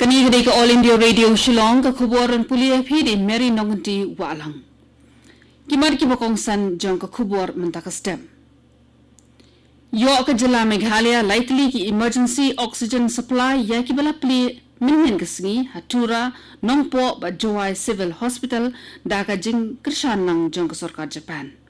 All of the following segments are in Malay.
Kanigde ka All India Radio Shillong ka kuboran pulia phi Mary Nongti walang. Kimar ki bakongsan jong ka kubor mentaka stem. Yo ka jala Meghalaya likely ki emergency oxygen supply ya ki bala pli minmin kasngi hatura nongpo ba Jowai Civil Hospital da ka jing krishan nang jong ka sarkar Japan.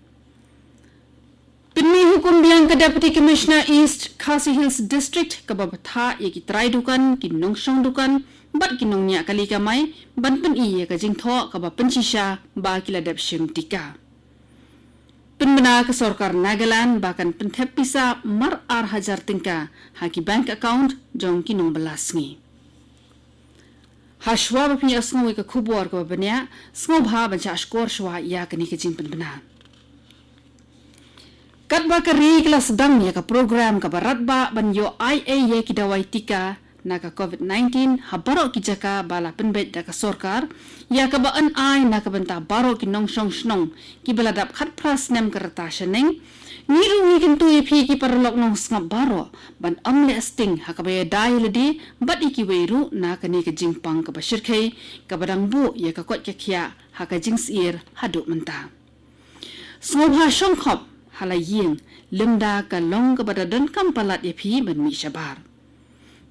Pinmi hukum bilang ke Deputy Commissioner East Khasi Hills District ke babatha ye ki trai dukan ki nongshong dukan bat ki nongnya kali kamai ban pen i ka jing tho ka ba penchisha ba ki ladap shim tika. Penbena ke sarkar Nagaland bahkan penthep pisa mar ar hajar tingka haki bank account jong ki nong belasngi. Hashwa ba pinya sngo ka khubor ka banya sngo bha ban cha skor shwa ya ka ni ka jing penbena. Kat ba ka ri kelas sedang ya ka program ka barat ba ban yo IA ye ki dawai tika na ka COVID-19 habaro ki jaka bala penbet da ka sarkar ya ka ba an ai na ka banta baro ki nong shong snong ki bala dap khat pras nem ka rata shaneng niru ni kintu ye phi ki parlok nong snga baro ban amle sting ha ka ba dai ledi bat iki weiru na ka ni ka jingpang ka ba shirkhai ka badang bu ya ka kot ka khia ha ka jing sir hadu menta snobha shong khop halaying limda ka long ka badadan kam palat ye phi ban mi shabar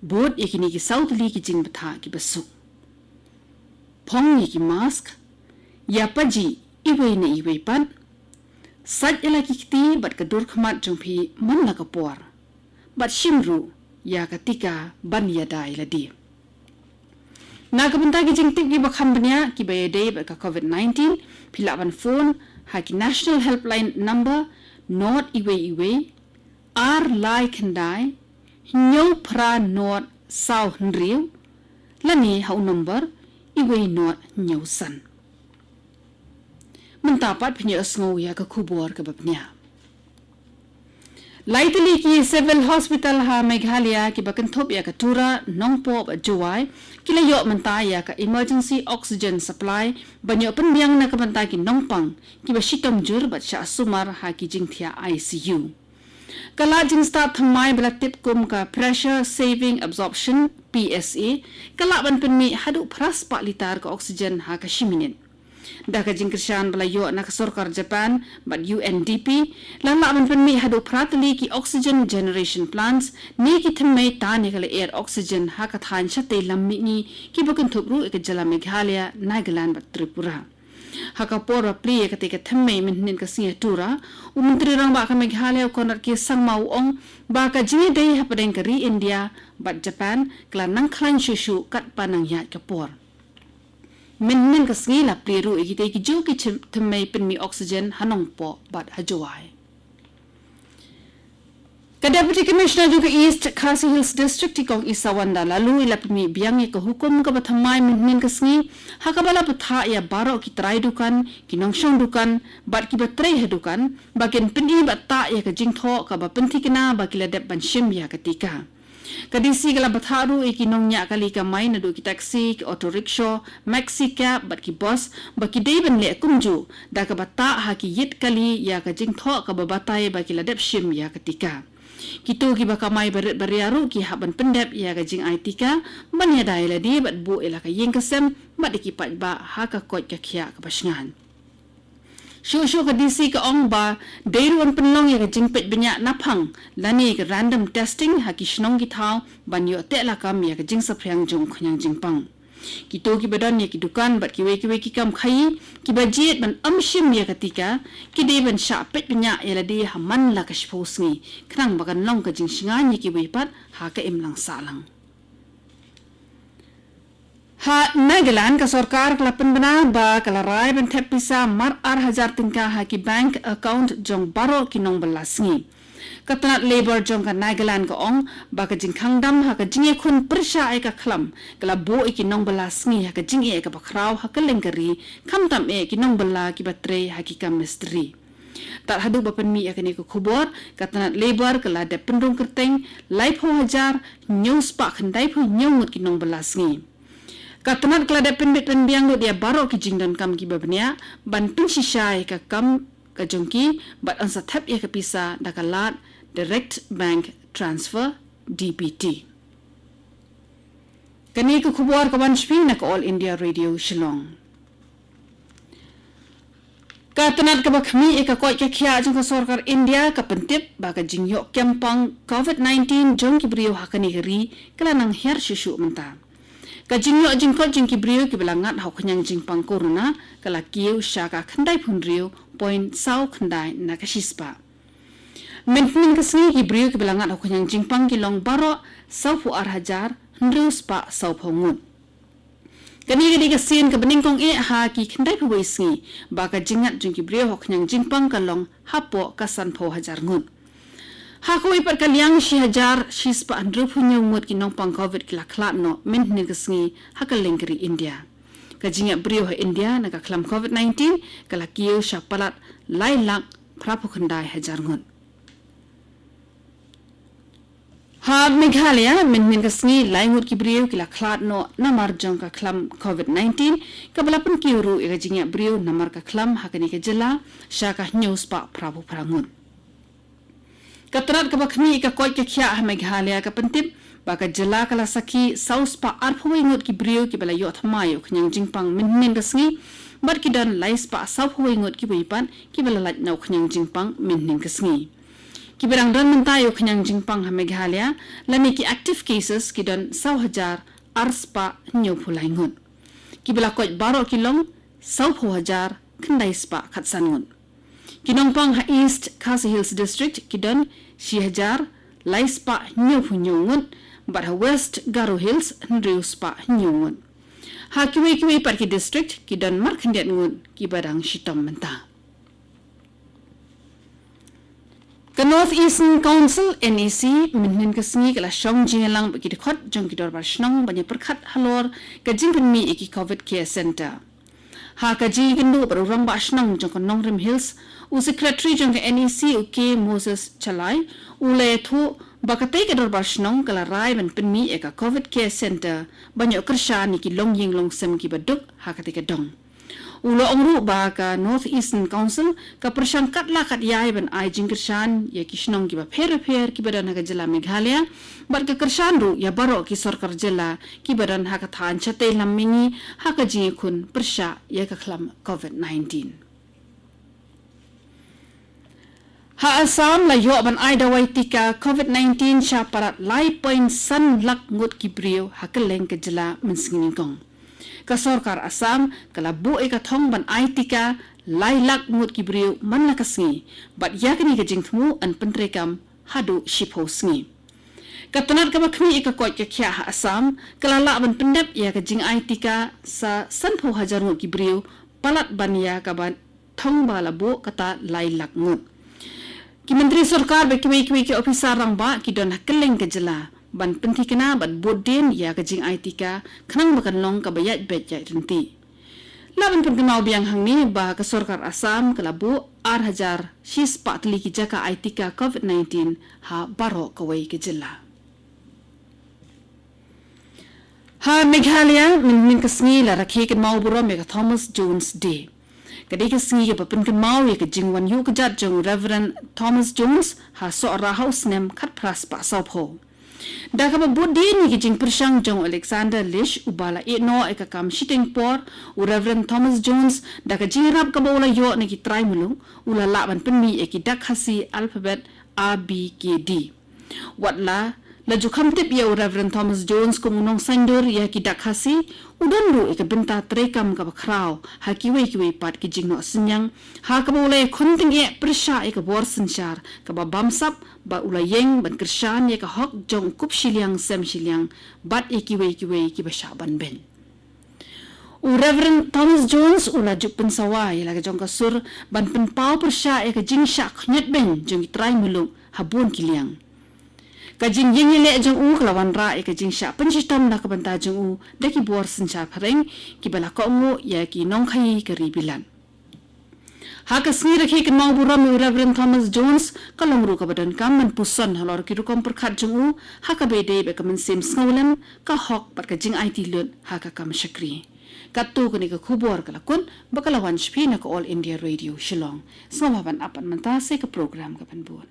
bod ekini ki south li ki jing batha ki basu phong ni ki mask ya paji iwe ne iwe pan sat ela ki kti bat ka dur khmat jong phi man la ka por bat shimru ya ka tika ban ya dai la di na ka banta ki jing tik ki bakham banya ki ba day ba ka COVID-19 phila ban phone ha ki national helpline number not iwe ar lai khandai nyau pra not sau hnriu lani hau number iwe not nyau san mentapat phnya asngo ya ka khubor ka bapnya laitli ki civil hospital ha Meghalaya ki bakan thop ya ka tura nongpo ba Jowai kilayo menta ya ka emergency oxygen supply banyo penbiang na ka banta ki nongpang ki ba shitam jur ba sha sumar ha ki jingthia ICU kala jing start thamai bla tip kum ka pressure saving absorption PSA kala ban penmi hadu pras pa litar ka oxygen ha ka shiminin daka jing krishan bala yo na ka sarkar Japan but UNDP lala ban penmi hadu pratli ki oxygen generation plants ni ki thammai ta ne kala air oxygen ha ka than chate lammi ni ki bukan thupru ek jala Meghalaya Nagaland bat Tripura haka pora pli ka te ka thammai min ka sia tura umntri rang ba ka Meghalaya konar ki sangmau ong ba ka jingi dei ha padeng ka ri India bat Japan kala nang khlan shushu kat panang ya ka por min ka sngi la pliru igite ki ju ki thammai penmi oxygen hanong po bat hajowai ka Deputy Commissioner juga East Khasi Hills District ikong isawanda lalu ila pemi biangi ka hukum ka bathamai min ka sngi hakabala patha ya baro ki trai dukan ki nongshong dukan bat ki batrai dukan bagen peni batta ya ka jingtho ka ba penthikna ba ki ladep ban shim ya ketika kadisi kala batharu iki nongnya kali ka mai na du ki taxi ki auto rickshaw maxi cab bat ki bus ba ki deben le kumju da ka batta ha ki yit kali ya ka jingtho ka ba batai ba ki ladep shim ya ketika Kito ki baka mai bariaru ki haban pendep ya ka jing aitika ban ya dai la di bat bu ela ka yeng kasem mat ki pat ba ha ka kot ka khia ka basngan Shushu ka DC ka ong ba deiruan penlong ya ka jing pet benya naphang lani ka random testing ha ki shnong ki thau ban yo te la kam ya ka jing saphyang jong khanyang jing pang Kito ki badan ya ki dukan bat ki we ki kam khai ki bajet ban amshim ya ketika ki de ban sha pet benya ya la di haman la ka shposngi krang bakan long ka jing shingan ya ki we pat ha ka imlang salang ha Nagaland ka sarkar kala penbena ba kala rai ban thep pisa mar ar hajar tingka ha ki bank account jong baro ki nong balasngi Katanat labor jong ka Nagaland ka ong ba ka jing khangdam ha ka jing khun persha ai ka khlam kala bo iki nong balasngi ha ka jing e ka bakraw ha ka lengkari khamtam e ki nong bala ki batre ha ki ka mystery tar hadu ba penmi akani ko khubor katanat labor kala de pendung kerteng life ho hajar news pa khandai phu nyongut ki nong balasngi Katanat kala de penbit penbiang do dia baro ki jingdan kam ki babnya ban pin shishai ka kam ka jongki bat ansa thap ya ka pisa dakalat direct bank transfer DBT Kani ke kubuar kawan shpi na All India Radio Shillong. Katanat ka bakhmi eka koi ke khia jong ka sarkar India ka pentip ba ka jingyo kempang COVID-19 jong ki brio hakani geri kala nang her shishu menta. Ka jingyo jingkol jing ki brio ki belangat hau khanyang jingpang corona kala kiu shaka khandai phunrio point sau khandai na ka shispa. Mentmin ka sni ki brio ki belangat hau khanyang jingpang ki long baro sau pu hajar ndrius pa sau phongun. Kani ka sin ka bening kong ha ki khandai phu wisngi ba ka jingat jing ki brio hok nyang jingpang ka long hapo ka san pho hajar ngun. Ha ko ipar ka liang shi hajar shispa andru phu nyung mut ki nong pang covid ki la khlap no min ni ka sngi ha ka lengri India. Ka jingat brio ha India na ka khlam COVID-19 ka la kiu sha palat lai lak prapu khandai hajar ngun. Ha Meghalaya min ka sngi laingut ki brio ki la khlat no namar jong ka khlam COVID-19 ka balapan ki uru ega jingya brio namar ka khlam hakani ka jela sha ka news pa prabu prangun. Katrat ka bakhmi ka koi ka khya ha Meghalaya ka pentip ba ka jela kala saki saus pa arphoi ngut ki brio ki bala yot mayo khnyang jingpang min ka sngi bar ki dan lais pa sauphoi ngut ki buipan ki bala lat nau khnyang jingpang min ka sngi. Kiberang dan mentayo kanyang jingpang ha Meghalaya lani ki active cases ki don 1,000 arspa nyo phulai ngun. Kibela koj baro kilong 1,000 khandai spa khatsan ngun. Kinongpang ha East Khasi Hills District ki don 6,000 lai spa nyo phu nyo ngun but ha West Garo Hills ndriu spa nyo ngun. Ha kiwi par ki district ki don mar khandiat ngun kiberang shitom menta. Ka North Eastern Council NEC minhin ka sngi kala shong jingalang bagi dekhot jong ki dorbar shnong banya perkhat halor ka jingpen mi iki COVID Care Center. Ha ka jingendu barurang ba shnong jong ka Nongrim Hills u secretary jong ka NEC u K Moses Chalai u le thu bakatay ka dorbar shnong kala rai ban penmi eka COVID Care Center banya kersha ni ki long ying long sem ki baduk ha ka tika dong. Ulo ongru ba ka North Eastern Council ka persangkat la kat yai ban ai jingkershan ya kishnong ki ba pher ki badan ha ka jela Meghalaya bar ka kershan ru ya baro ki sarkar jela ki badan ha ka than chate lammingi ha ka ji khun persha ya ka khlam COVID-19. Ha Assam la yo ban ai dawai tika COVID-19 sha parat lai point san lak ngut ki brio ha ka leng ka jela mensngin kong. Ka sarkar Assam kala bu eka thong ban ai tika lai lak ngut ki brio man la kasngi bat yakni ka jingthmu an pentrekam hadu shipho sngi. Ka tanar ka bakhmi eka koi ka khya ha Assam kala la ban pendep ya ka jing ai tika sa sanpho hajar ngut ki brio palat ban ya ka ban thong bala bu kata lai lak ngut. Ki menteri sarkar be ki officer rang ba ki don hakeleng ka jela ban penti kena ban bodin ya ka jing aitika khnang bakan long ka bayat bet jai renti laban penkenau biang hangni ba ka sarkar Assam kalabu 8,000 shis patli ki jaka aitika COVID-19 ha baro kawai ke jilla ha Meghalaya min kasngi la rakhe ke mau buro me ka Thomas Jones Day kadi ka singi ke penken mau ya ka jingwan yu ka jat jong Reverend Thomas Jones ha so ra house nem khat pras pa saupo Daka ba bodin ni kijing persang jong Alexander Lish ubala no eka kam shitting por u Reverend Thomas Jones daka jingrap ka bola yo ni ki try mulung ula laban penmi eki dak Khasi alphabet ABKD watla la jukam tip ya u Reverend Thomas Jones kung nong sandur ya ki dak Khasi udan ru eka benta trekam ka bakraw ha kiwi pat ki jingno sinyang ha ka bola konting e persha eka bor sinchar ka ba bamsap ba ulayeng ban kershan ya ka hok jong kup shiliang sem shiliang bat ikiwe ki basha ban ben u Reverend Thomas Jones ula juk pensawa ya la jong ka sur ban pen pau persha ya ka jing sha khnyat ben jong try mulung habun kiliang ka jing yele jong u klawan ra ya ka jing sha pensistam na ka banta jong u deki bor sinchar phareng ki bala ko ngo ya ki nong khai ka ribilan Haka sni rakhe kan mau buram Reverend Thomas Jones kalongru ka badan kam man pusan halor ki rukom perkhat jungu haka bede be kaman sim sngolen ka hok par ka jing IT lut haka kam shakri katu kani ka khubor kala kun bakalawan shpi na ko All India Radio Shillong smaban apan manta se ka program ka panbuan